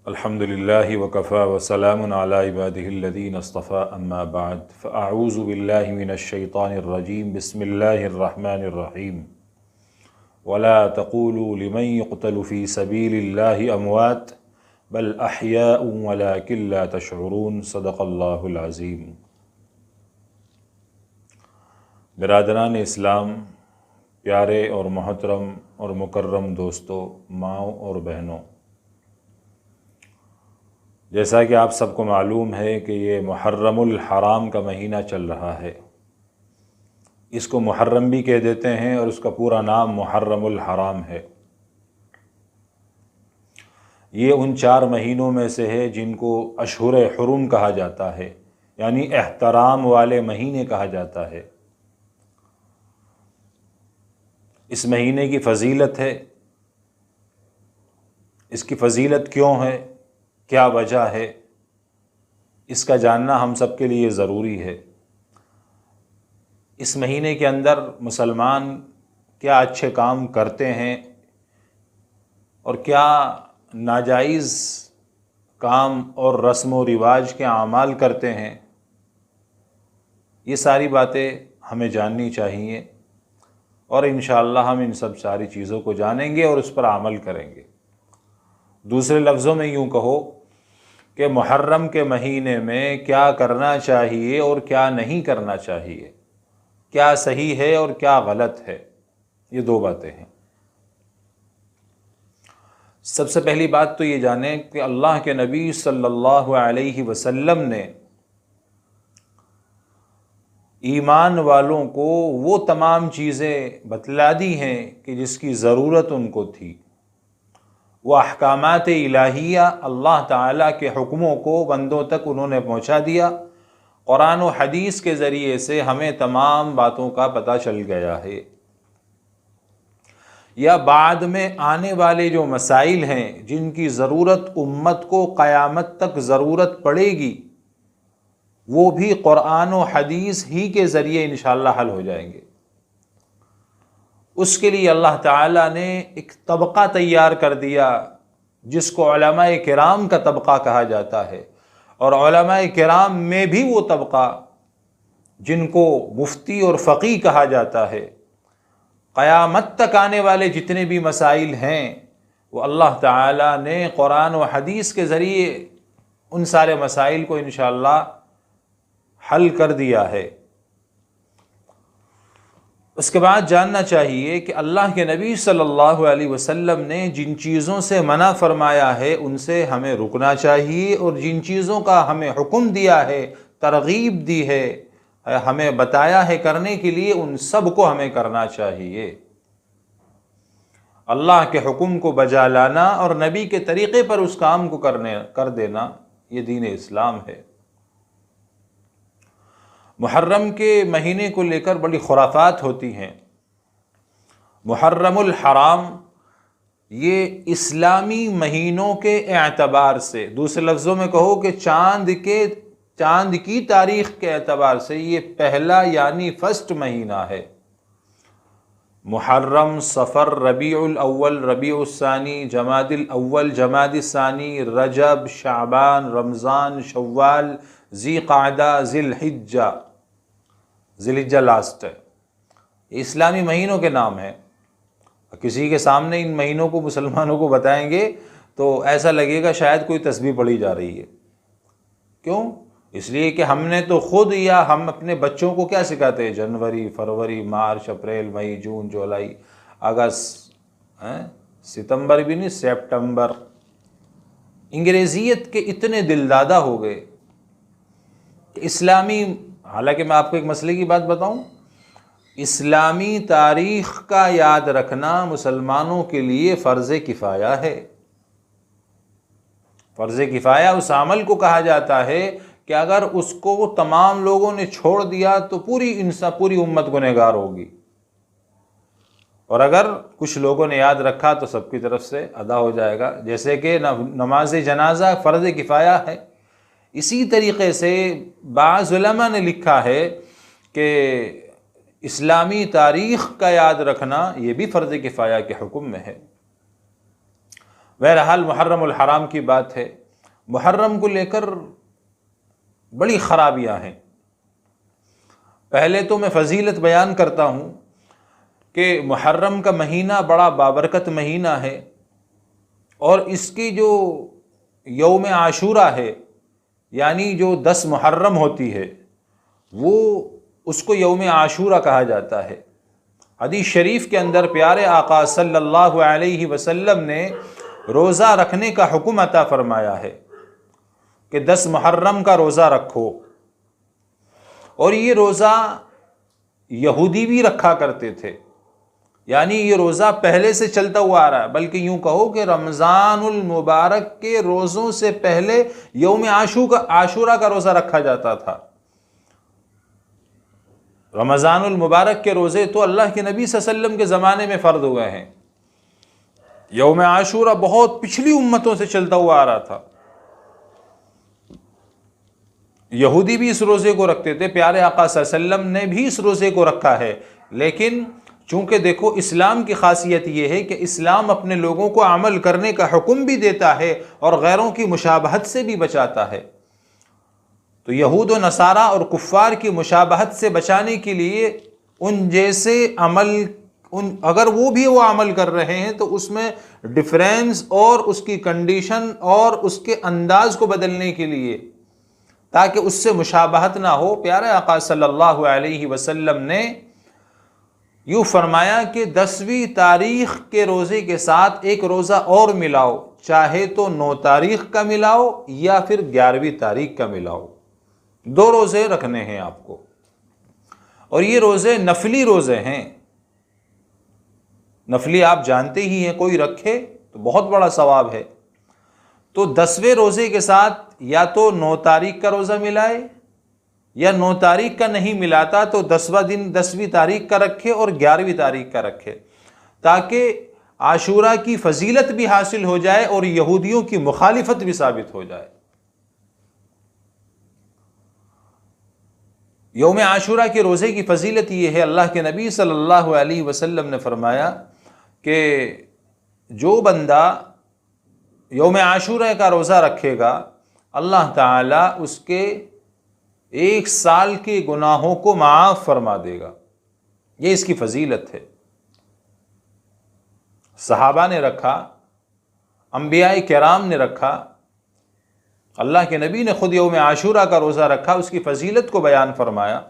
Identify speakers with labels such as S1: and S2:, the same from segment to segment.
S1: الحمدللہ وکفی وسلام علی عبادہ الذین اصطفی اما بعد فاعوذ باللہ من الشیطان الرجیم بسم اللہ الرحمن الرحیم ولا تقولوا لمن يقتل في سبیل اللہ اموات بل احیاء ولکن لا تشعرون صدق اللہ العظیم۔ برادران اسلام، پیارے اور محترم اور مکرم دوستو، ماؤں اور بہنوں، جیسا کہ آپ سب کو معلوم ہے کہ یہ محرم الحرام کا مہینہ چل رہا ہے۔ اس کو محرم بھی کہہ دیتے ہیں اور اس کا پورا نام محرم الحرام ہے۔ یہ ان 4 مہینوں میں سے ہے جن کو اشہر حرم کہا جاتا ہے، یعنی احترام والے مہینے کہا جاتا ہے۔ اس مہینے کی فضیلت ہے، اس کی فضیلت کیوں ہے، کیا وجہ ہے، اس کا جاننا ہم سب کے لیے ضروری ہے۔ اس مہینے کے اندر مسلمان کیا اچھے کام کرتے ہیں اور کیا ناجائز کام اور رسم و رواج کے اعمال کرتے ہیں، یہ ساری باتیں ہمیں جاننی چاہیے، اور انشاءاللہ ہم ان سب ساری چیزوں کو جانیں گے اور اس پر عمل کریں گے۔ دوسرے لفظوں میں یوں کہو کہ محرم کے مہینے میں کیا کرنا چاہیے اور کیا نہیں کرنا چاہیے، کیا صحیح ہے اور کیا غلط ہے، یہ 2 باتیں ہیں۔ سب سے پہلی بات تو یہ جانیں کہ اللہ کے نبی صلی اللہ علیہ وسلم نے ایمان والوں کو وہ تمام چیزیں بتلا دی ہیں کہ جس کی ضرورت ان کو تھی۔ وہ احکامات الہیہ، اللہ تعالیٰ کے حکموں کو بندوں تک انہوں نے پہنچا دیا۔ قرآن و حدیث کے ذریعے سے ہمیں تمام باتوں کا پتہ چل گیا ہے۔ یا بعد میں آنے والے جو مسائل ہیں جن کی ضرورت امت کو قیامت تک ضرورت پڑے گی، وہ بھی قرآن و حدیث ہی کے ذریعے انشاءاللہ حل ہو جائیں گے۔ اس کے لیے اللہ تعالیٰ نے ایک طبقہ تیار کر دیا جس کو علماء کرام کا طبقہ کہا جاتا ہے، اور علماء کرام میں بھی وہ طبقہ جن کو مفتی اور فقیہ کہا جاتا ہے۔ قیامت تک آنے والے جتنے بھی مسائل ہیں وہ اللہ تعالیٰ نے قرآن و حدیث کے ذریعے ان سارے مسائل کو انشاءاللہ حل کر دیا ہے۔ اس کے بعد جاننا چاہیے کہ اللہ کے نبی صلی اللہ علیہ وسلم نے جن چیزوں سے منع فرمایا ہے ان سے ہمیں رکنا چاہیے، اور جن چیزوں کا ہمیں حکم دیا ہے، ترغیب دی ہے، ہمیں بتایا ہے کرنے کے لیے، ان سب کو ہمیں کرنا چاہیے۔ اللہ کے حکم کو بجا لانا اور نبی کے طریقے پر اس کام کو کر دینا، یہ دین اسلام ہے۔ محرم کے مہینے کو لے کر بڑی خرافات ہوتی ہیں۔ محرم الحرام یہ اسلامی مہینوں کے اعتبار سے، دوسرے لفظوں میں کہو کہ چاند کی تاریخ کے اعتبار سے یہ پہلا یعنی فرسٹ مہینہ ہے۔ محرم، صفر، ربیع الاول، ربیع الثانی، جمادی الاول، جمادی الثانی، رجب، شعبان، رمضان، شوال، ذی قعدہ، ذی الحجہ لاسٹ ہے۔ یہ اسلامی مہینوں کے نام ہیں۔ کسی کے سامنے ان مہینوں کو مسلمانوں کو بتائیں گے تو ایسا لگے گا شاید کوئی تسبیح پڑھی جا رہی ہے۔ کیوں؟ اس لیے کہ ہم نے تو خود یا ہم اپنے بچوں کو کیا سکھاتے ہیں؟ جنوری، فروری، مارچ، اپریل، مئی، جون، جولائی، اگست، ستمبر بھی نہیں، سپٹمبر۔ انگریزیت کے اتنے دلدادہ ہو گئے کہ اسلامی، حالانکہ میں آپ کو ایک مسئلے کی بات بتاؤں، اسلامی تاریخ کا یاد رکھنا مسلمانوں کے لیے فرض کفایہ ہے۔ فرض کفایہ اس عمل کو کہا جاتا ہے کہ اگر اس کو تمام لوگوں نے چھوڑ دیا تو پوری امت گنہگار ہوگی، اور اگر کچھ لوگوں نے یاد رکھا تو سب کی طرف سے ادا ہو جائے گا۔ جیسے کہ نماز جنازہ فرض کفایہ ہے، اسی طریقے سے بعض علماء نے لکھا ہے کہ اسلامی تاریخ کا یاد رکھنا یہ بھی فرض کفایہ کے حکم میں ہے۔ بہرحال محرم الحرام کی بات ہے، محرم کو لے کر بڑی خرابیاں ہیں۔ پہلے تو میں فضیلت بیان کرتا ہوں کہ محرم کا مہینہ بڑا بابرکت مہینہ ہے، اور اس کی جو یوم عاشورہ ہے، یعنی جو 10 محرم ہوتی ہے، وہ اس کو یوم عاشورہ کہا جاتا ہے۔ حدیث شریف کے اندر پیارے آقا صلی اللہ علیہ وسلم نے روزہ رکھنے کا حکم عطا فرمایا ہے کہ 10 محرم کا روزہ رکھو، اور یہ روزہ یہودی بھی رکھا کرتے تھے، یعنی یہ روزہ پہلے سے چلتا ہوا آ رہا ہے، بلکہ یوں کہو کہ رمضان المبارک کے روزوں سے پہلے یوم عاشورہ کا روزہ رکھا جاتا تھا۔ رمضان المبارک کے روزے تو اللہ کے نبی صلی اللہ علیہ وسلم کے زمانے میں فرض ہوئے ہیں، یوم عاشورہ بہت پچھلی امتوں سے چلتا ہوا آ رہا تھا۔ یہودی بھی اس روزے کو رکھتے تھے، پیارے آقا صلی اللہ علیہ وسلم نے بھی اس روزے کو رکھا ہے، لیکن چونکہ دیکھو اسلام کی خاصیت یہ ہے کہ اسلام اپنے لوگوں کو عمل کرنے کا حکم بھی دیتا ہے اور غیروں کی مشابہت سے بھی بچاتا ہے۔ تو یہود و نصارہ اور کفار کی مشابہت سے بچانے کے لیے ان جیسے عمل، اگر وہ بھی وہ عمل کر رہے ہیں تو اس میں ڈیفرنس اور اس کی کنڈیشن اور اس کے انداز کو بدلنے کے لیے، تاکہ اس سے مشابہت نہ ہو، پیارے آقا صلی اللہ علیہ وسلم نے یوں فرمایا کہ 10ویں تاریخ کے روزے کے ساتھ ایک روزہ اور ملاؤ، چاہے تو 9 تاریخ کا ملاؤ یا پھر 11ویں تاریخ کا ملاؤ، 2 روزے رکھنے ہیں آپ کو، اور یہ روزے نفلی روزے ہیں۔ نفلی آپ جانتے ہی ہیں، کوئی رکھے تو بہت بڑا ثواب ہے۔ تو 10ویں روزے کے ساتھ یا تو 9 تاریخ کا روزہ ملائے، یا 9 تاریخ کا نہیں ملاتا تو 10واں دن 10ویں تاریخ کا رکھے اور 11ویں تاریخ کا رکھے، تاکہ عاشورہ کی فضیلت بھی حاصل ہو جائے اور یہودیوں کی مخالفت بھی ثابت ہو جائے۔ یوم عاشورہ کے روزے کی فضیلت یہ ہے، اللہ کے نبی صلی اللہ علیہ وسلم نے فرمایا کہ جو بندہ یوم عاشورہ کا روزہ رکھے گا، اللہ تعالیٰ اس کے 1 سال کے گناہوں کو معاف فرما دے گا۔ یہ اس کی فضیلت ہے۔ صحابہ نے رکھا، انبیاء کرام نے رکھا، اللہ کے نبی نے خود یوم عاشورہ کا روزہ رکھا، اس کی فضیلت کو بیان فرمایا۔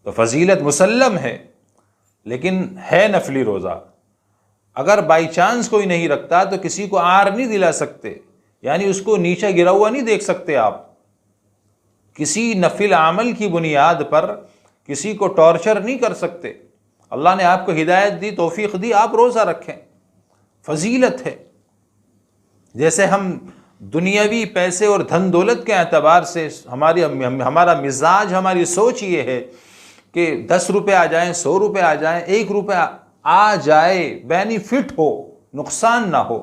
S1: تو فضیلت مسلم ہے، لیکن ہے نفلی روزہ۔ اگر بائی چانس کوئی نہیں رکھتا تو کسی کو عار نہیں دلا سکتے، یعنی اس کو نیچا گرا ہوا نہیں دیکھ سکتے آپ۔ کسی نفل عمل کی بنیاد پر کسی کو ٹارچر نہیں کر سکتے۔ اللہ نے آپ کو ہدایت دی، توفیق دی، آپ روزہ رکھیں، فضیلت ہے۔ جیسے ہم دنیاوی پیسے اور دھن دولت کے اعتبار سے ہمارا مزاج، ہماری سوچ یہ ہے کہ 10 روپے آ جائیں، 100 روپے آ جائیں، 1 روپے آ جائے، بینیفٹ ہو، نقصان نہ ہو۔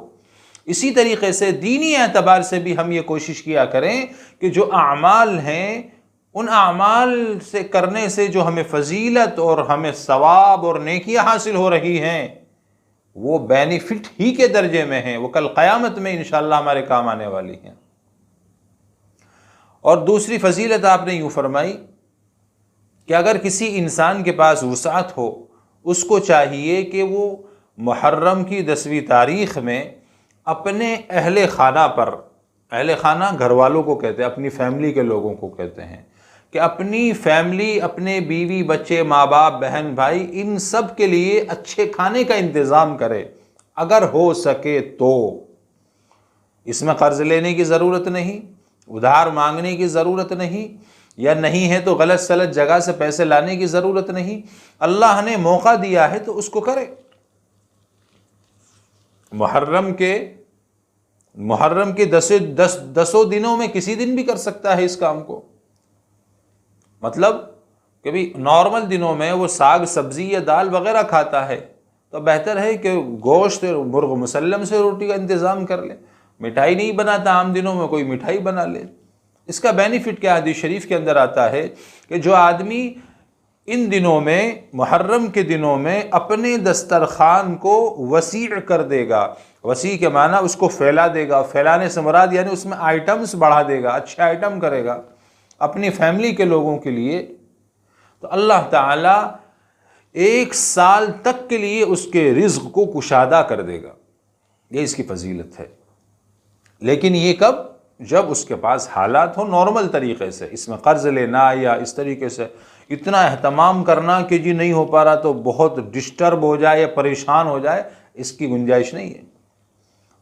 S1: اسی طریقے سے دینی اعتبار سے بھی ہم یہ کوشش کیا کریں کہ جو اعمال ہیں، ان اعمال سے کرنے سے جو ہمیں فضیلت اور ہمیں ثواب اور نیکیاں حاصل ہو رہی ہیں، وہ بینیفٹ ہی کے درجے میں ہیں، وہ کل قیامت میں انشاءاللہ ہمارے کام آنے والی ہیں۔ اور دوسری فضیلت آپ نے یوں فرمائی کہ اگر کسی انسان کے پاس وسعت ہو، اس کو چاہیے کہ وہ محرم کی 10ویں تاریخ میں اپنے اہل خانہ پر، اہل خانہ گھر والوں کو کہتے ہیں، اپنی فیملی کے لوگوں کو کہتے ہیں، کہ اپنی فیملی، اپنے بیوی بچے، ماں باپ، بہن بھائی، ان سب کے لیے اچھے کھانے کا انتظام کرے، اگر ہو سکے تو۔ اس میں قرض لینے کی ضرورت نہیں، ادھار مانگنے کی ضرورت نہیں، یا نہیں ہے تو غلط سلط جگہ سے پیسے لانے کی ضرورت نہیں۔ اللہ نے موقع دیا ہے تو اس کو کرے۔ محرم کے 10 دنوں میں کسی دن بھی کر سکتا ہے اس کام کو۔ مطلب کہ بھی نارمل دنوں میں وہ ساگ سبزی یا دال وغیرہ کھاتا ہے تو بہتر ہے کہ گوشت مرغ مسلم سے روٹی کا انتظام کر لے۔ مٹھائی نہیں بناتا عام دنوں میں، کوئی مٹھائی بنا لے۔ اس کا بینیفٹ کیا حدیث شریف کے اندر آتا ہے کہ جو آدمی ان دنوں میں، محرم کے دنوں میں اپنے دسترخوان کو وسیع کر دے گا۔ وسیع کے معنی اس کو پھیلا دے گا، پھیلانے سے مراد یعنی اس میں آئٹمز بڑھا دے گا، اچھے آئٹم کرے گا اپنی فیملی کے لوگوں کے لیے۔ تو اللہ تعالیٰ 1 سال تک کے لیے اس کے رزق کو کشادہ کر دے گا، یہ اس کی فضیلت ہے۔ لیکن یہ کب؟ جب اس کے پاس حالات ہو نارمل طریقے سے، اس میں قرض لینا یا اس طریقے سے اتنا اہتمام کرنا کہ جی نہیں ہو پا رہا تو بہت ڈسٹرب ہو جائے یا پریشان ہو جائے، اس کی گنجائش نہیں ہے۔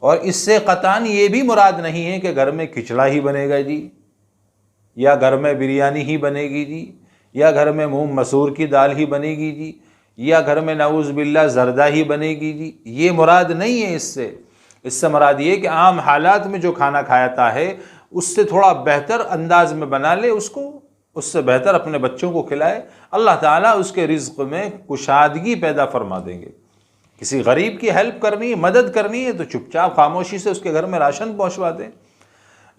S1: اور اس سے قطعاً یہ بھی مراد نہیں ہے کہ گھر میں کھچڑا ہی بنے گا جی، یا گھر میں بریانی ہی بنے گی جی، یا گھر میں مونگ مسور کی دال ہی بنے گی جی، یا گھر میں نعوذ باللہ زردہ ہی بنے گی جی، یہ مراد نہیں ہے۔ اس سے مراد یہ کہ عام حالات میں جو کھانا کھاتا ہے اس سے تھوڑا بہتر انداز میں بنا لے، اس سے بہتر اپنے بچوں کو کھلائے، اللہ تعالیٰ اس کے رزق میں کشادگی پیدا فرما دیں گے۔ کسی غریب کی ہیلپ کرنی ہے، مدد کرنی ہے تو چپ چاپ خاموشی سے اس کے گھر میں راشن پہنچوا دیں،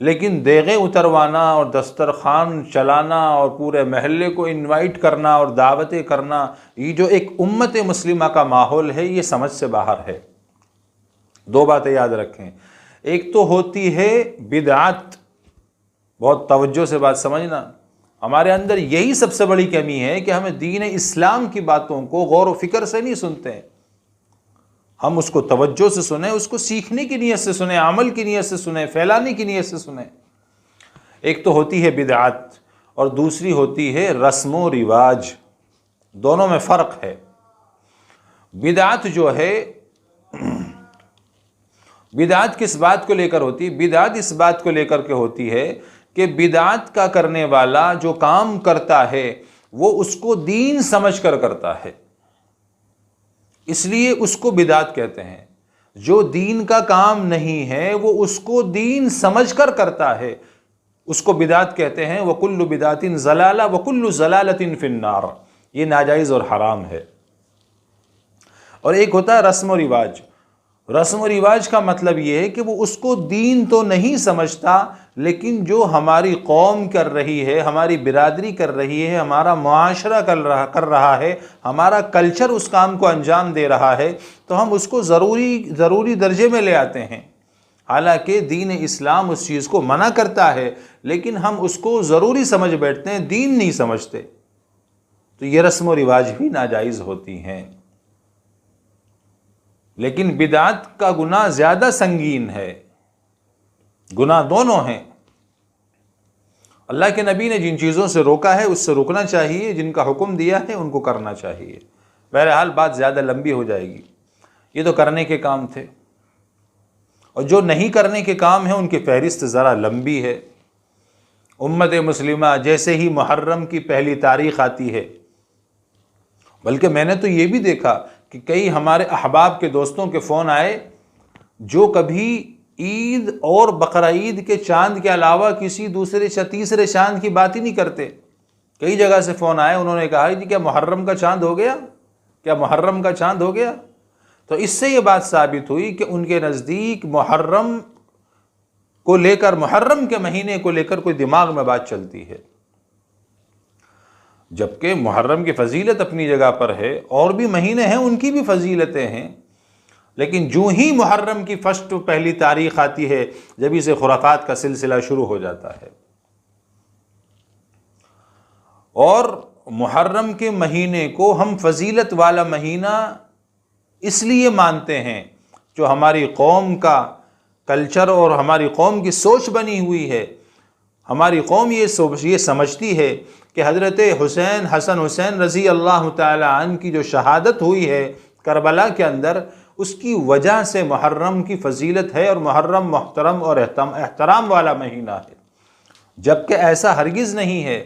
S1: لیکن دیگیں اتروانا اور دسترخوان چلانا اور پورے محلے کو انوائٹ کرنا اور دعوتیں کرنا، یہ جو ایک امت مسلمہ کا ماحول ہے، یہ سمجھ سے باہر ہے۔ 2 باتیں یاد رکھیں، ایک تو ہوتی ہے بدعت، بہت توجہ سے بات سمجھنا، ہمارے اندر یہی سب سے بڑی کمی ہے کہ ہمیں دین اسلام کی باتوں کو غور و فکر سے نہیں سنتے ہیں، ہم اس کو توجہ سے سنیں، اس کو سیکھنے کی نیت سے سنیں، عمل کی نیت سے سنیں، پھیلانے کی نیت سے سنیں۔ ایک تو ہوتی ہے بدعت اور دوسری ہوتی ہے رسم و رواج، دونوں میں فرق ہے۔ بدعت جو ہے، بدعت کس بات کو لے کر ہوتی ہے؟ بدعت اس بات کو لے کر کے ہوتی ہے کہ بدعت کا کرنے والا جو کام کرتا ہے وہ اس کو دین سمجھ کر کرتا ہے، اس لیے اس کو بدعت کہتے ہیں۔ جو دین کا کام نہیں ہے وہ اس کو دین سمجھ کر کرتا ہے، اس کو بدعت کہتے ہیں۔ وَكُلُّ بِدْعَةٍ ضَلَالَةٍ وَكُلُّ ضَلَالَةٍ فِي النَّارِ، یہ ناجائز اور حرام ہے۔ اور ایک ہوتا ہے رسم و رواج۔ رسم و رواج کا مطلب یہ ہے کہ وہ اس کو دین تو نہیں سمجھتا، لیکن جو ہماری قوم کر رہی ہے، ہماری برادری کر رہی ہے، ہمارا معاشرہ کر رہا ہے، ہمارا کلچر اس کام کو انجام دے رہا ہے، تو ہم اس کو ضروری درجے میں لے آتے ہیں، حالانکہ دین اسلام اس چیز کو منع کرتا ہے، لیکن ہم اس کو ضروری سمجھ بیٹھتے ہیں، دین نہیں سمجھتے، تو یہ رسم و رواج بھی ناجائز ہوتی ہیں۔ لیکن بدعت کا گناہ زیادہ سنگین ہے، گناہ دونوں ہیں۔ اللہ کے نبی نے جن چیزوں سے روکا ہے اس سے رکنا چاہیے، جن کا حکم دیا ہے ان کو کرنا چاہیے۔ بہرحال بات زیادہ لمبی ہو جائے گی، یہ تو کرنے کے کام تھے، اور جو نہیں کرنے کے کام ہیں ان کی فہرست ذرا لمبی ہے۔ امت مسلمہ جیسے ہی محرم کی پہلی تاریخ آتی ہے، بلکہ میں نے تو یہ بھی دیکھا کہ کئی ہمارے احباب کے دوستوں کے فون آئے جو کبھی عید اور بقرعید کے چاند کے علاوہ کسی دوسرے یا تیسرے چاند کی بات ہی نہیں کرتے۔ کئی جگہ سے فون آئے، انہوں نے کہا جی کیا محرم کا چاند ہو گیا؟ کیا محرم کا چاند ہو گیا؟ تو اس سے یہ بات ثابت ہوئی کہ ان کے نزدیک محرم کو لے کر، محرم کے مہینے کو لے کر کوئی دماغ میں بات چلتی ہے، جبکہ محرم کی فضیلت اپنی جگہ پر ہے، اور بھی مہینے ہیں ان کی بھی فضیلتیں ہیں، لیکن جو ہی محرم کی پہلی تاریخ آتی ہے جبھی سے خرافات کا سلسلہ شروع ہو جاتا ہے۔ اور محرم کے مہینے کو ہم فضیلت والا مہینہ اس لیے مانتے ہیں، جو ہماری قوم کا کلچر اور ہماری قوم کی سوچ بنی ہوئی ہے۔ ہماری قوم یہ سمجھتی ہے کہ حضرت حسن حسین رضی اللہ تعالی عنہ کی جو شہادت ہوئی ہے کربلا کے اندر، اس کی وجہ سے محرم کی فضیلت ہے، اور محرم محترم اور احترام والا مہینہ ہے، جبکہ ایسا ہرگز نہیں ہے۔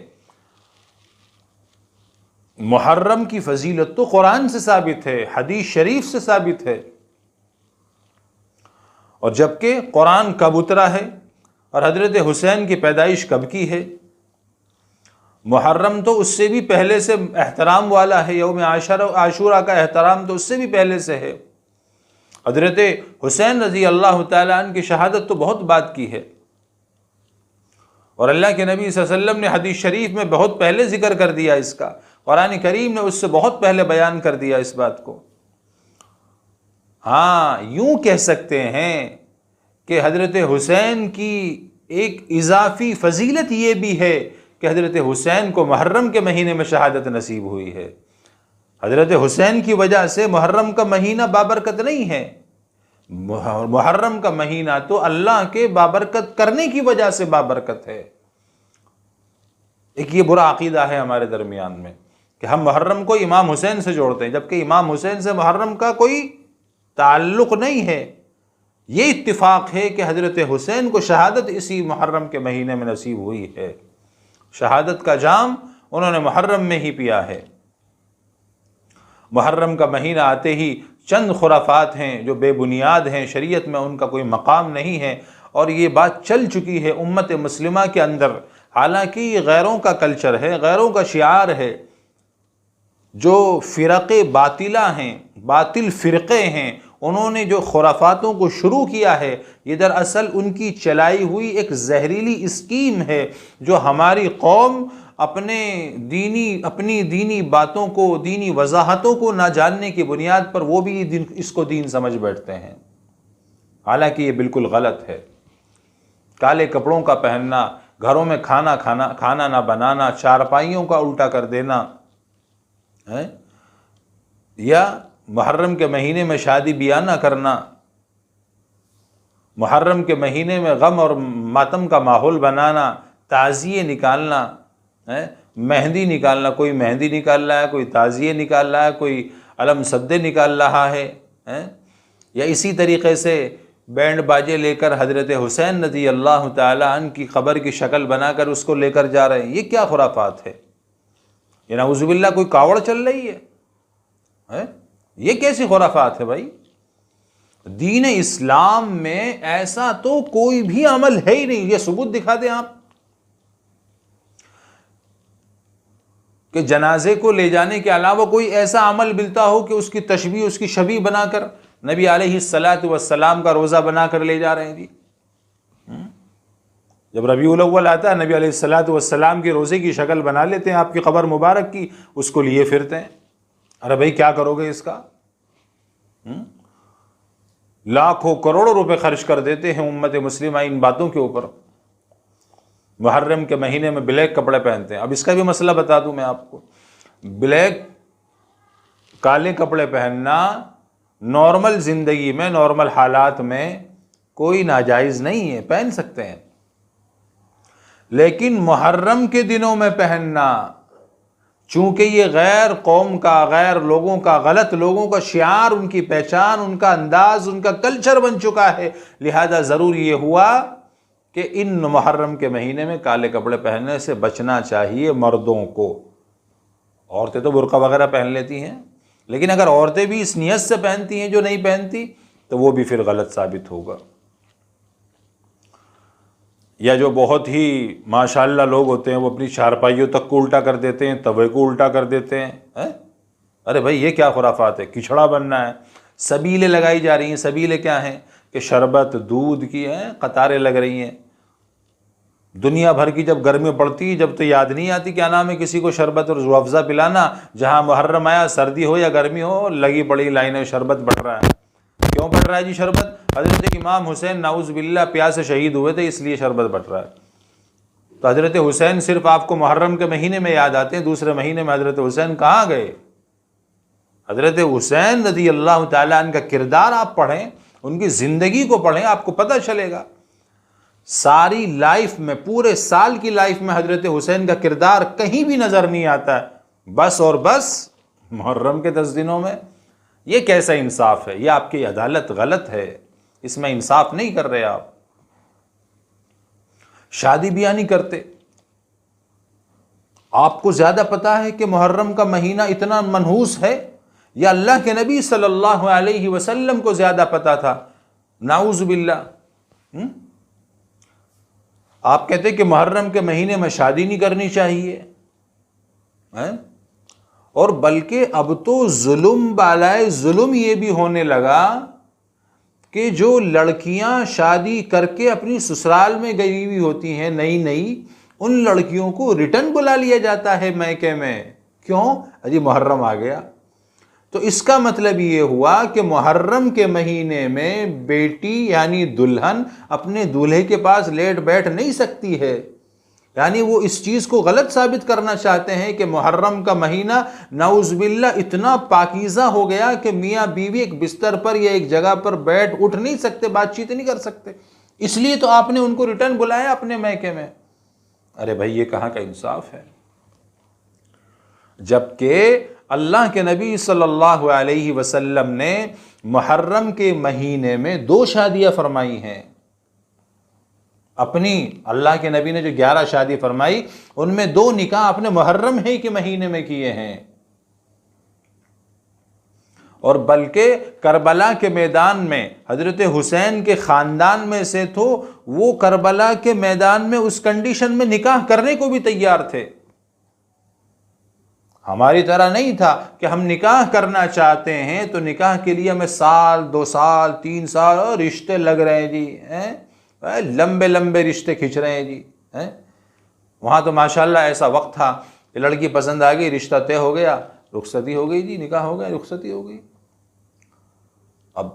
S1: محرم کی فضیلت تو قرآن سے ثابت ہے، حدیث شریف سے ثابت ہے، اور جبکہ قرآن کب اترا ہے اور حضرت حسین کی پیدائش کب کی ہے؟ محرم تو اس سے بھی پہلے سے احترام والا ہے، یوم عاشورہ کا احترام تو اس سے بھی پہلے سے ہے۔ حضرت حسین رضی اللہ تعالیٰ عنہ کی شہادت تو بہت بات کی ہے، اور اللہ کے نبی صلی اللہ علیہ وسلم نے حدیث شریف میں بہت پہلے ذکر کر دیا اس کا، قرآن کریم نے اس سے بہت پہلے بیان کر دیا اس بات کو۔ ہاں یوں کہہ سکتے ہیں کہ حضرت حسین کی ایک اضافی فضیلت یہ بھی ہے کہ حضرت حسین کو محرم کے مہینے میں شہادت نصیب ہوئی ہے۔ حضرت حسین کی وجہ سے محرم کا مہینہ بابرکت نہیں ہے، محرم کا مہینہ تو اللہ کے بابرکت کرنے کی وجہ سے بابرکت ہے۔ ایک یہ برا عقیدہ ہے ہمارے درمیان میں کہ ہم محرم کو امام حسین سے جوڑتے ہیں، جبکہ امام حسین سے محرم کا کوئی تعلق نہیں ہے۔ یہ اتفاق ہے کہ حضرت حسین کو شہادت اسی محرم کے مہینے میں نصیب ہوئی ہے، شہادت کا جام انہوں نے محرم میں ہی پیا ہے۔ محرم کا مہینہ آتے ہی چند خرافات ہیں جو بے بنیاد ہیں، شریعت میں ان کا کوئی مقام نہیں ہے، اور یہ بات چل چکی ہے امت مسلمہ کے اندر، حالانکہ یہ غیروں کا کلچر ہے، غیروں کا شعار ہے۔ جو فرقے باطلہ ہیں، باطل فرقے ہیں، انہوں نے جو خرافاتوں کو شروع کیا ہے، یہ دراصل ان کی چلائی ہوئی ایک زہریلی اسکیم ہے جو ہماری قوم اپنی دینی باتوں کو، دینی وضاحتوں کو نہ جاننے کی بنیاد پر وہ بھی اس کو دین سمجھ بیٹھتے ہیں، حالانکہ یہ بالکل غلط ہے۔ کالے کپڑوں کا پہننا، گھروں میں کھانا نہ بنانا، چارپائیوں کا الٹا کر دینا، یا محرم کے مہینے میں شادی بیاہ نہ کرنا، محرم کے مہینے میں غم اور ماتم کا ماحول بنانا، تعزیے نکالنا، مہندی نکالنا، کوئی مہندی نکال رہا ہے، کوئی تعزیے نکال رہا ہے، کوئی علم سدے نکال رہا ہے، یا اسی طریقے سے بینڈ باجے لے کر حضرت حسین رضی اللہ تعالی عنہ کی قبر کی شکل بنا کر اس کو لے کر جا رہے ہیں۔ یہ کیا خرافات ہے؟ یہ نعوذ باللہ کوئی کاوڑ چل رہی ہے؟ یہ کیسی خرافات ہے بھائی؟ دین اسلام میں ایسا تو کوئی بھی عمل ہے ہی نہیں۔ یہ ثبوت دکھا دیں آپ کہ جنازے کو لے جانے کے علاوہ کوئی ایسا عمل ملتا ہو کہ اس کی تشبیہ، اس کی شبیہ بنا کر نبی علیہ الصلاۃ والسلام کا روزہ بنا کر لے جا رہے ہیں۔ جی جب ربیع الاول آتا ہے، نبی علیہ الصلاۃ والسلام کے روزے کی شکل بنا لیتے ہیں، آپ کی قبر مبارک کی، اس کو لیے پھرتے ہیں۔ ارے بھائی کیا کرو گے اس کا؟ لاکھوں کروڑوں روپے خرچ کر دیتے ہیں امت مسلمہ ان باتوں کے اوپر۔ محرم کے مہینے میں بلیک کپڑے پہنتے ہیں۔ اب اس کا بھی مسئلہ بتا دوں میں آپ کو۔ بلیک، کالے کپڑے پہننا نارمل زندگی میں، نارمل حالات میں کوئی ناجائز نہیں ہے، پہن سکتے ہیں، لیکن محرم کے دنوں میں پہننا، چونکہ یہ غیر قوم کا، غیر لوگوں کا، غلط لوگوں کا شعار، ان کی پہچان، ان کا انداز، ان کا کلچر بن چکا ہے، لہذا ضرور یہ ہوا کہ ان محرم کے مہینے میں کالے کپڑے پہننے سے بچنا چاہیے مردوں کو۔ عورتیں تو برقع وغیرہ پہن لیتی ہیں، لیکن اگر عورتیں بھی اس نیت سے پہنتی ہیں جو نہیں پہنتی تو وہ بھی پھر غلط ثابت ہوگا۔ یا جو بہت ہی ماشاءاللہ لوگ ہوتے ہیں، وہ اپنی چارپائیوں تک کو الٹا کر دیتے ہیں، توے کو الٹا کر دیتے ہیں۔ ارے بھائی یہ کیا خرافات ہے؟ کچھڑا بننا ہے، سبیلیں لگائی جا رہی ہیں۔ سبیلیں کیا ہیں؟ کہ شربت، دودھ کی قطاریں لگ رہی ہیں۔ دنیا بھر کی جب گرمی پڑتی ہے، جب تو یاد نہیں آتی کیا نام ہے کسی کو شربت اور روح افزا پلانا۔ جہاں محرم آیا، سردی ہو یا گرمی ہو، لگی پڑی لائنیں، شربت بڑھ رہا ہے۔ کیوں بڑھ رہا ہے جی شربت؟ حضرت امام حسین نعوذ باللہ پیاس سے شہید ہوئے تھے، اس لیے شربت بڑھ رہا ہے۔ تو حضرت حسین صرف آپ کو محرم کے مہینے میں یاد آتے ہیں، دوسرے مہینے میں حضرت حسین کہاں گئے؟ حضرت حسین رضی اللہ تعالیٰ عنہ کا کردار آپ پڑھیں، ان کی زندگی کو پڑھیں، آپ کو پتہ چلے گا۔ ساری لائف میں، پورے سال کی لائف میں حضرت حسین کا کردار کہیں بھی نظر نہیں آتا ہے، بس اور بس محرم کے 10 دنوں میں۔ یہ کیسا انصاف ہے؟ یہ آپ کی عدالت غلط ہے، اس میں انصاف نہیں کر رہے آپ۔ شادی بیاہ نہیں کرتے۔ آپ کو زیادہ پتا ہے کہ محرم کا مہینہ اتنا منحوس ہے، یا اللہ کے نبی صلی اللہ علیہ وسلم کو زیادہ پتا تھا؟ نعوذ باللہ۔ آپ کہتے کہ محرم کے مہینے میں شادی نہیں کرنی چاہیے، اور بلکہ اب تو ظلم بالائے ظلم یہ بھی ہونے لگا کہ جو لڑکیاں شادی کر کے اپنی سسرال میں گئی ہوئی ہوتی ہیں نئی ان لڑکیوں کو ریٹرن بلا لیا جاتا ہے میکے میں۔ کیوں؟ جی محرم آ گیا۔ تو اس کا مطلب یہ ہوا کہ محرم کے مہینے میں بیٹی یعنی دلہن اپنے دولہے کے پاس لیٹ بیٹھ نہیں سکتی ہے، یعنی وہ اس چیز کو غلط ثابت کرنا چاہتے ہیں کہ محرم کا مہینہ نعوذ باللہ اتنا پاکیزہ ہو گیا کہ میاں بیوی ایک بستر پر یا ایک جگہ پر بیٹھ اٹھ نہیں سکتے، بات چیت نہیں کر سکتے، اس لیے تو آپ نے ان کو ریٹرن بلایا اپنے میکے میں۔ ارے بھائی یہ کہاں کا انصاف ہے؟ جبکہ اللہ کے نبی صلی اللہ علیہ وسلم نے محرم کے مہینے میں 2 شادیاں فرمائی ہیں اپنی۔ اللہ کے نبی نے جو 11 شادی فرمائی ان میں 2 نکاح اپنے محرم ہی کے مہینے میں کیے ہیں، اور بلکہ کربلا کے میدان میں حضرت حسین کے خاندان میں سے تو وہ کربلا کے میدان میں اس کنڈیشن میں نکاح کرنے کو بھی تیار تھے۔ ہماری طرح نہیں تھا کہ ہم نکاح کرنا چاہتے ہیں تو نکاح کے لیے ہمیں سال 2 سال 3 سال اور رشتے لگ رہے ہیں جی، لمبے لمبے رشتے کھنچ رہے ہیں جی۔ وہاں تو ماشاءاللہ ایسا وقت تھا کہ لڑکی پسند آ گئی، رشتہ طے ہو گیا، رخصتی ہو گئی جی، نکاح ہو گیا، رخصتی ہو گئی۔ اب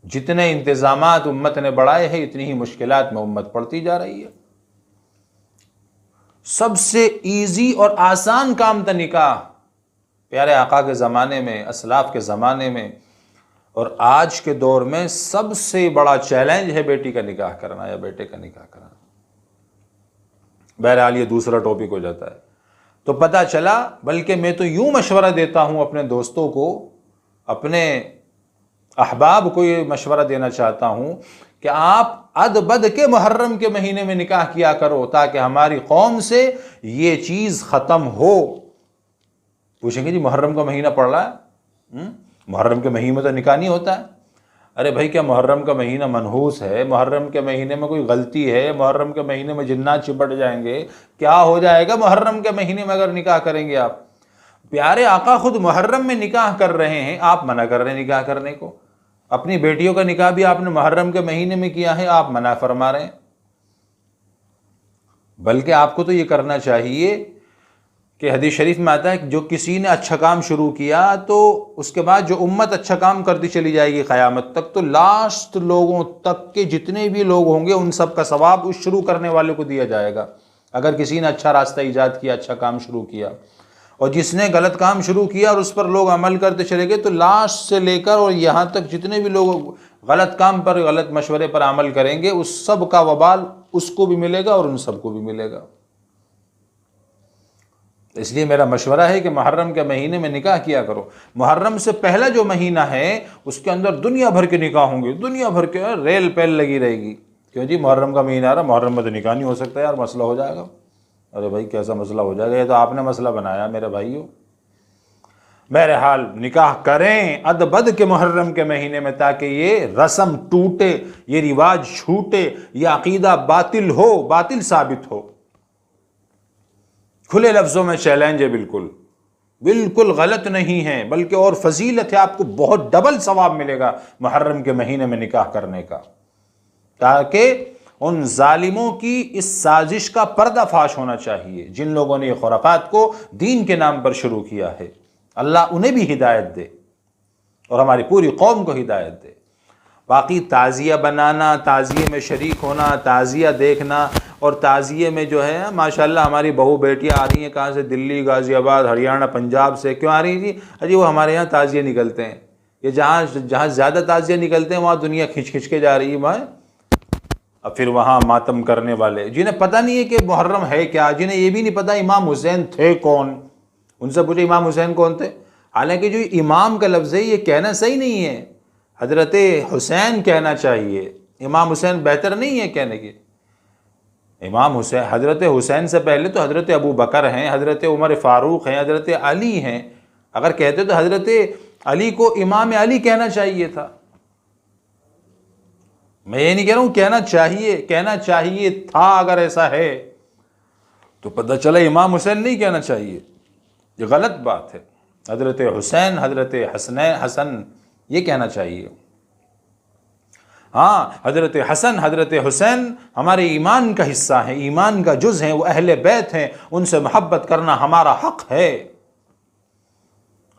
S1: جتنے انتظامات امت نے بڑھائے ہیں اتنی ہی مشکلات میں امت پڑتی جا رہی ہے۔ سب سے ایزی اور آسان کام تھا نکاح پیارے آقا کے زمانے میں، اسلاف کے زمانے میں، اور آج کے دور میں سب سے بڑا چیلنج ہے بیٹی کا نکاح کرنا یا بیٹے کا نکاح کرنا۔ بہرحال یہ دوسرا ٹاپک ہو جاتا ہے۔ تو پتہ چلا، بلکہ میں تو یوں مشورہ دیتا ہوں اپنے دوستوں کو، اپنے احباب کو یہ مشورہ دینا چاہتا ہوں کہ آپ اد بد کے محرم کے مہینے میں نکاح کیا کرو تاکہ ہماری قوم سے یہ چیز ختم ہو۔ پوچھیں گے جی محرم کا مہینہ پڑ رہا ہے، محرم کے مہینے میں تو نکاح نہیں ہوتا ہے۔ ارے بھائی کیا محرم کا مہینہ منحوس ہے؟ محرم کے مہینے میں کوئی غلطی ہے؟ محرم کے مہینے میں جنات چپٹ جائیں گے؟ کیا ہو جائے گا محرم کے مہینے میں اگر نکاح کریں گے آپ؟ پیارے آقا خود محرم میں نکاح کر رہے ہیں، آپ منع کر رہے ہیں نکاح کرنے کو۔ اپنی بیٹیوں کا نکاح بھی آپ نے محرم کے مہینے میں کیا ہے، آپ منع فرما رہے ہیں۔ بلکہ آپ کو تو یہ کرنا چاہیے کہ حدیث شریف میں آتا ہے کہ جو کسی نے اچھا کام شروع کیا تو اس کے بعد جو امت اچھا کام کرتی چلی جائے گی قیامت تک، تو لاسٹ لوگوں تک کے جتنے بھی لوگ ہوں گے ان سب کا ثواب اس شروع کرنے والے کو دیا جائے گا۔ اگر کسی نے اچھا راستہ ایجاد کیا، اچھا کام شروع کیا، اور جس نے غلط کام شروع کیا اور اس پر لوگ عمل کرتے چلے گئے، تو لاسٹ سے لے کر اور یہاں تک جتنے بھی لوگ غلط کام پر، غلط مشورے پر عمل کریں گے، اس سب کا وبال اس کو بھی ملے گا اور ان سب کو بھی ملے گا۔ اس لیے میرا مشورہ ہے کہ محرم کے مہینے میں نکاح کیا کرو۔ محرم سے پہلا جو مہینہ ہے اس کے اندر دنیا بھر کے نکاح ہوں گے، دنیا بھر کے، ریل پیل لگی رہے گی۔ کیوں جی محرم کا مہینہ آ رہا، محرم میں تو نکاح نہیں ہو سکتا یار، مسئلہ ہو جائے گا۔ ارے بھائی کیسا مسئلہ ہو جائے گا؟ یہ تو آپ نے مسئلہ بنایا میرے بھائیوں۔ بہرحال نکاح کریں اد بد کے محرم کے مہینے میں تاکہ یہ رسم ٹوٹے، یہ رواج چھوٹے، یہ عقیدہ باطل ہو، باطل ثابت ہو۔ کھلے لفظوں میں چیلنج ہے، بالکل بالکل غلط نہیں ہے، بلکہ اور فضیلت ہے، آپ کو بہت ڈبل ثواب ملے گا محرم کے مہینے میں نکاح کرنے کا، تاکہ ان ظالموں کی اس سازش کا پردہ فاش ہونا چاہیے جن لوگوں نے یہ خرافات کو دین کے نام پر شروع کیا ہے۔ اللہ انہیں بھی ہدایت دے اور ہماری پوری قوم کو ہدایت دے۔ باقی تعزیہ بنانا، تعزیے میں شریک ہونا، تعزیہ دیکھنا، اور تعزیے میں جو ہے ماشاءاللہ ہماری بہو بیٹیاں آ رہی ہیں کہاں سے، دلی، غازی آباد، ہریانہ، پنجاب سے۔ کیوں آ رہی ہیں جی؟ وہ ہمارے یہاں تعزیے نکلتے ہیں۔ یہ جہاں زیادہ تعزیے نکلتے ہیں وہاں دنیا کھنچ کھنچ کے جا رہی ہے وہاں، اب پھر وہاں ماتم کرنے والے جنہیں پتہ نہیں ہے کہ محرم ہے کیا، جنہیں یہ بھی نہیں پتہ امام حسین تھے کون، ان سے پوچھے امام حسین کون تھے؟ حالانکہ جو امام کا لفظ ہے یہ کہنا صحیح نہیں ہے، حضرت حسین کہنا چاہیے، امام حسین بہتر نہیں ہے کہنے کی۔ امام حسین، حضرت حسین سے پہلے تو حضرت ابو بکر ہیں، حضرت عمر فاروق ہیں، حضرت علی ہیں۔ اگر کہتے تو حضرت علی کو امام علی کہنا چاہیے تھا۔ میں یہ نہیں کہہ رہا ہوں کہنا چاہیے تھا، اگر ایسا ہے تو پتہ چلا امام حسین نہیں کہنا چاہیے، یہ غلط بات ہے۔ حضرت حسین، حضرت حسن یہ کہنا چاہیے۔ ہاں حضرت حسن حضرت حسین ہمارے ایمان کا حصہ ہیں، ایمان کا جز ہیں، وہ اہل بیت ہیں، ان سے محبت کرنا ہمارا حق ہے۔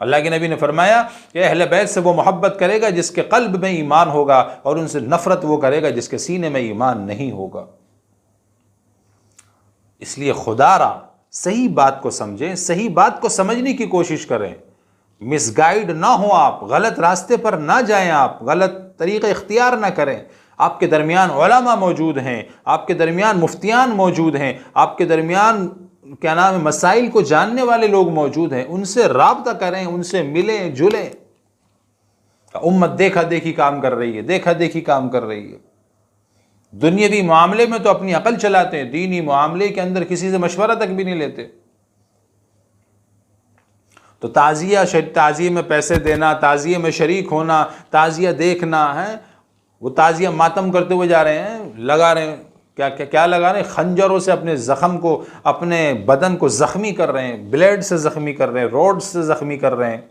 S1: اللہ کے نبی نے فرمایا کہ اہل بیت سے وہ محبت کرے گا جس کے قلب میں ایمان ہوگا، اور ان سے نفرت وہ کرے گا جس کے سینے میں ایمان نہیں ہوگا۔ اس لیے خدا را صحیح بات کو سمجھیں، صحیح بات کو سمجھنے کی کوشش کریں، مس گائیڈ نہ ہو آپ، غلط راستے پر نہ جائیں، آپ غلط طریقہ اختیار نہ کریں۔ آپ کے درمیان علماء موجود ہیں، آپ کے درمیان مفتیان موجود ہیں، آپ کے درمیان کیا نام ہے مسائل کو جاننے والے لوگ موجود ہیں، ان سے رابطہ کریں، ان سے ملیں جلیں۔ امت دیکھا دیکھی کام کر رہی ہے، دیکھا دیکھی کام کر رہی ہے۔ دنیاوی معاملے میں تو اپنی عقل چلاتے ہیں، دینی معاملے کے اندر کسی سے مشورہ تک بھی نہیں لیتے۔ تو تعزیہ میں پیسے دینا، تعزیے میں شریک ہونا، تعزیہ دیکھنا ہے، وہ تعزیہ ماتم کرتے ہوئے جا رہے ہیں، لگا رہے ہیں کیا لگا رہے ہیں، خنجروں سے اپنے زخم کو، اپنے بدن کو زخمی کر رہے ہیں، بلیڈ سے زخمی کر رہے ہیں، روڈ سے زخمی کر رہے ہیں،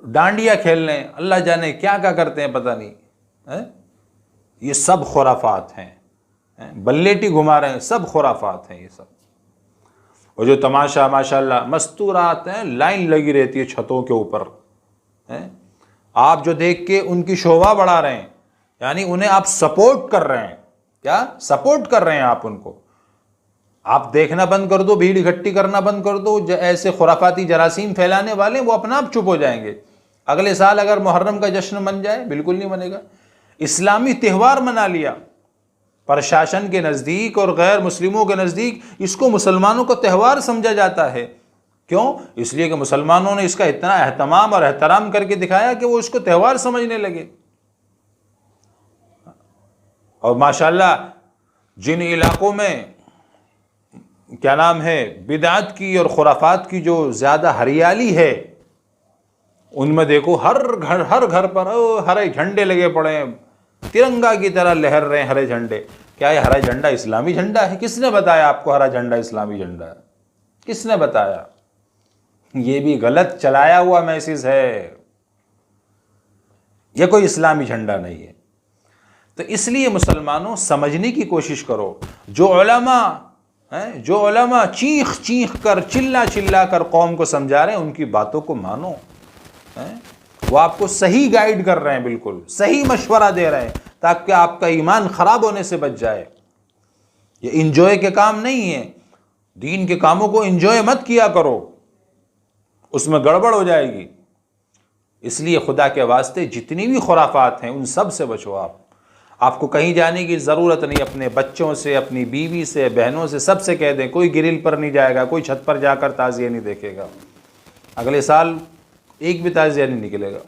S1: ڈانڈیا کھیل رہے ہیں، اللہ جانے کیا کرتے ہیں پتہ نہیں۔ یہ سب خرافات ہیں، بلیٹی گھما رہے ہیں، سب خرافات ہیں یہ سب۔ اور جو تماشا ماشاءاللہ مستورات ہیں، لائن لگی رہتی ہے چھتوں کے اوپر، آپ جو دیکھ کے ان کی شوبھا بڑھا رہے ہیں، یعنی انہیں آپ سپورٹ کر رہے ہیں، کیا سپورٹ کر رہے ہیں آپ ان کو۔ آپ دیکھنا بند کر دو، بھیڑ اکٹھی کرنا بند کر دو، ایسے خرافاتی جراثیم پھیلانے والے وہ اپنا آپ چپ ہو جائیں گے۔ اگلے سال اگر محرم کا جشن من جائے، بالکل نہیں بنے گا۔ اسلامی تہوار منا لیا، پرشاسن کے نزدیک اور غیر مسلموں کے نزدیک اس کو مسلمانوں کا تہوار سمجھا جاتا ہے۔ کیوں؟ اس لیے کہ مسلمانوں نے اس کا اتنا اہتمام اور احترام کر کے دکھایا کہ وہ اس کو تہوار سمجھنے لگے۔ اور ماشاءاللہ جن علاقوں میں کیا نام ہے بدعت کی اور خرافات کی جو زیادہ ہریالی ہے، ان میں دیکھو ہر گھر پر ہرے جھنڈے لگے پڑے ہیں، ترنگا کی طرح لہر رہے ہیں ہرے جھنڈے۔ کیا یہ ہرا جھنڈا اسلامی جھنڈا ہے؟ کس نے بتایا آپ کو ہرا جھنڈا اسلامی جھنڈا ہے؟ کس نے بتایا؟ یہ بھی غلط چلایا ہوا میسج ہے، یہ کوئی اسلامی جھنڈا نہیں ہے۔ تو اس لیے مسلمانوں سمجھنے کی کوشش کرو، جو علماء چیخ چیخ کر چلا کر قوم کو سمجھا رہے ہیں، ان کی باتوں کو مانو۔ وہ آپ کو صحیح گائیڈ کر رہے ہیں، بالکل صحیح مشورہ دے رہے ہیں، تاکہ آپ کا ایمان خراب ہونے سے بچ جائے۔ یہ انجوائے کے کام نہیں ہے، دین کے کاموں کو انجوائے مت کیا کرو، اس میں گڑبڑ ہو جائے گی۔ اس لیے خدا کے واسطے جتنی بھی خرافات ہیں ان سب سے بچو۔ آپ کو کہیں جانے کی ضرورت نہیں، اپنے بچوں سے، اپنی بیوی سے، بہنوں سے، سب سے کہہ دیں کوئی گرل پر نہیں جائے گا، کوئی چھت پر جا کر تعزیہ نہیں دیکھے گا، اگلے سال ایک بھی تعزیہ نہیں نکلے گا۔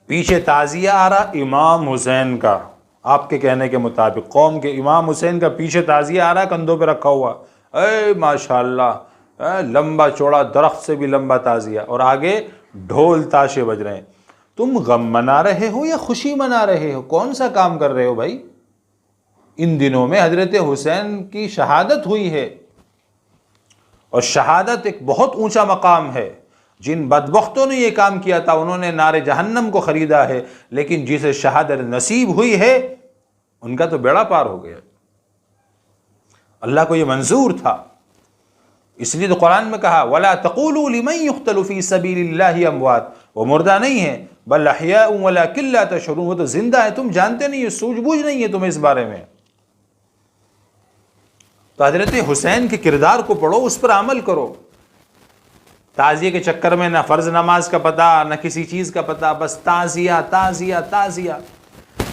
S1: پیچھے تعزیہ آ رہا امام حسین کا، آپ کے کہنے کے مطابق قوم کے امام حسین کا پیچھے تعزیہ آ رہا ہے، کندھوں پہ رکھا ہوا، اے ماشاءاللہ لمبا چوڑا درخت سے بھی لمبا تعزیہ، اور آگے ڈھول تاشے بج رہے ہیں۔ تم غم منا رہے ہو یا خوشی منا رہے ہو؟ کون سا کام کر رہے ہو بھائی؟ ان دنوں میں حضرت حسین کی شہادت ہوئی ہے، اور شہادت ایک بہت اونچا مقام ہے۔ جن بدبختوں نے یہ کام کیا تھا انہوں نے نار جہنم کو خریدا ہے، لیکن جسے شہادت نصیب ہوئی ہے ان کا تو بیڑا پار ہو گیا۔ اللہ کو یہ منظور تھا، اس لیے تو قرآن میں کہا وَلَا تَقُولُوا لِمَن يُقْتَلُ فِي سَبِيلِ اللَّهِ أَمْوَاتٌ، وہ مردہ نہیں ہے، بل احیاء وَلَكِن لَا تَشْعُرُونَ، وہ تو زندہ ہے، تم جانتے نہیں، سوجھ بوجھ نہیں ہے تمہیں اس بارے میں۔ تو حضرت حسین کے کردار کو پڑھو، اس پر عمل کرو۔ تعزیہ کے چکر میں نہ فرض نماز کا پتہ، نہ کسی چیز کا پتہ، بس تعزیہ تعزیہ تعزیہ۔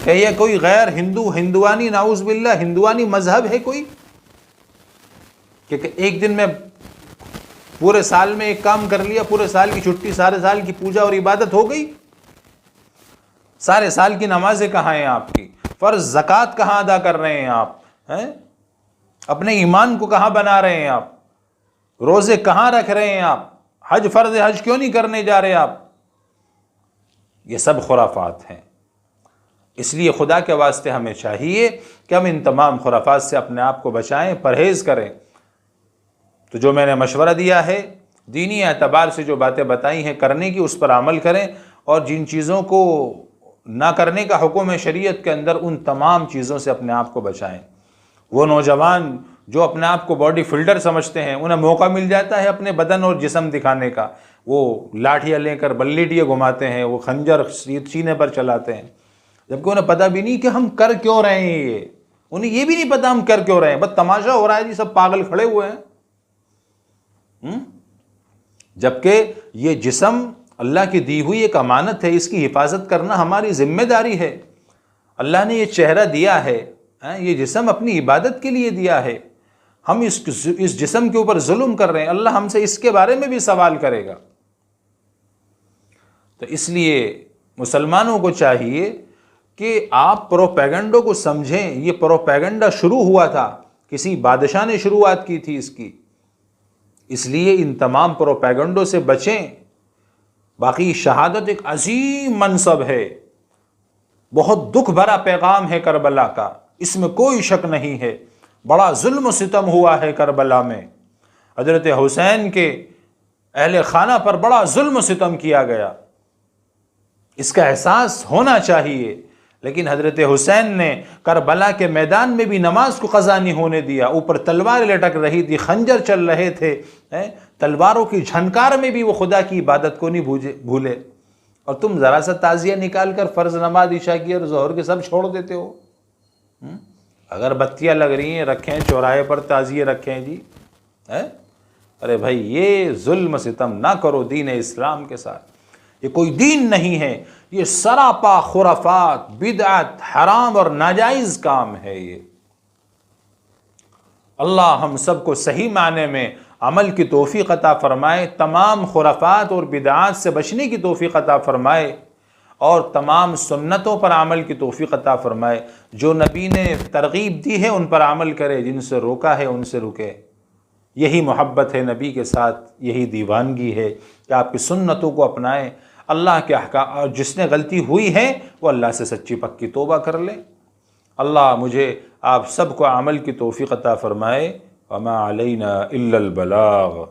S1: کہ یہ کوئی غیر ہندوانی، نعوذ باللہ ہندوانی مذہب ہے کوئی کہ ایک دن میں پورے سال میں ایک کام کر لیا، پورے سال کی چھٹی، سارے سال کی پوجا اور عبادت ہو گئی؟ سارے سال کی نمازیں کہاں ہیں آپ کی؟ فرض زکوٰۃ کہاں ادا کر رہے ہیں آپ؟ اپنے ایمان کو کہاں بنا رہے ہیں آپ؟ روزے کہاں رکھ رہے ہیں آپ؟ حج فرض حج کیوں نہیں کرنے جا رہے آپ؟ یہ سب خرافات ہیں۔ اس لیے خدا کے واسطے ہمیں چاہیے کہ ہم ان تمام خرافات سے اپنے آپ کو بچائیں، پرہیز کریں۔ تو جو میں نے مشورہ دیا ہے، دینی اعتبار سے جو باتیں بتائی ہیں کرنے کی، اس پر عمل کریں، اور جن چیزوں کو نہ کرنے کا حکم ہے شریعت کے اندر، ان تمام چیزوں سے اپنے آپ کو بچائیں۔ وہ نوجوان جو اپنے آپ کو باڈی فلڈر سمجھتے ہیں، انہیں موقع مل جاتا ہے اپنے بدن اور جسم دکھانے کا، وہ لاٹھیاں لے کر بلیٹیاں گھماتے ہیں، وہ خنجر سینے پر چلاتے ہیں، جبکہ انہیں پتہ بھی نہیں کہ ہم کر کیوں رہے ہیں، انہیں یہ بھی نہیں پتہ ہم کر کیوں رہے ہیں، بس تماشا ہو رہا ہے جی، سب پاگل کھڑے ہوئے ہیں۔ جبکہ یہ جسم اللہ کی دی ہوئی ایک امانت ہے، اس کی حفاظت کرنا ہماری ذمہ داری ہے۔ اللہ نے یہ چہرہ دیا ہے، یہ جسم اپنی عبادت کے لیے دیا ہے، ہم اس جسم کے اوپر ظلم کر رہے ہیں، اللہ ہم سے اس کے بارے میں بھی سوال کرے گا۔ تو اس لیے مسلمانوں کو چاہیے کہ آپ پروپیگنڈوں کو سمجھیں۔ یہ پروپیگنڈا شروع ہوا تھا، کسی بادشاہ نے شروعات کی تھی اس کی، اس لیے ان تمام پروپیگنڈوں سے بچیں۔ باقی شہادت ایک عظیم منصب ہے، بہت دکھ بھرا پیغام ہے کربلا کا، اس میں کوئی شک نہیں ہے۔ بڑا ظلم و ستم ہوا ہے کربلا میں، حضرت حسین کے اہل خانہ پر بڑا ظلم و ستم کیا گیا، اس کا احساس ہونا چاہیے۔ لیکن حضرت حسین نے کربلا کے میدان میں بھی نماز کو قضا نہیں ہونے دیا، اوپر تلوار لٹک رہی تھی، خنجر چل رہے تھے، تلواروں کی جھنکار میں بھی وہ خدا کی عبادت کو نہیں بھولے، اور تم ذرا سا تعزیہ نکال کر فرض نماز عشاء کی اور ظہر کے سب چھوڑ دیتے ہو۔ اگر بتیاں لگ رہی ہیں رکھیں، چوراہے پر تعزیے رکھیں جی، ارے بھائی یہ ظلم ستم نہ کرو دین اسلام کے ساتھ، یہ کوئی دین نہیں ہے، یہ سراپا خرافات، بدعت، حرام اور ناجائز کام ہے یہ۔ اللہ ہم سب کو صحیح معنی میں عمل کی توفیق عطا فرمائے، تمام خرافات اور بدعات سے بچنے کی توفیق عطا فرمائے، اور تمام سنتوں پر عمل کی توفیق عطا فرمائے۔ جو نبی نے ترغیب دی ہے ان پر عمل کرے، جن سے روکا ہے ان سے رکے۔ یہی محبت ہے نبی کے ساتھ، یہی دیوانگی ہے کہ آپ کی سنتوں کو اپنائیں، اللہ کے احکام، اور جس نے غلطی ہوئی ہے وہ اللہ سے سچی پکی توبہ کر لے۔ اللہ مجھے آپ سب کو عمل کی توفیق عطا فرمائے۔ وما علینا الا البلاغ۔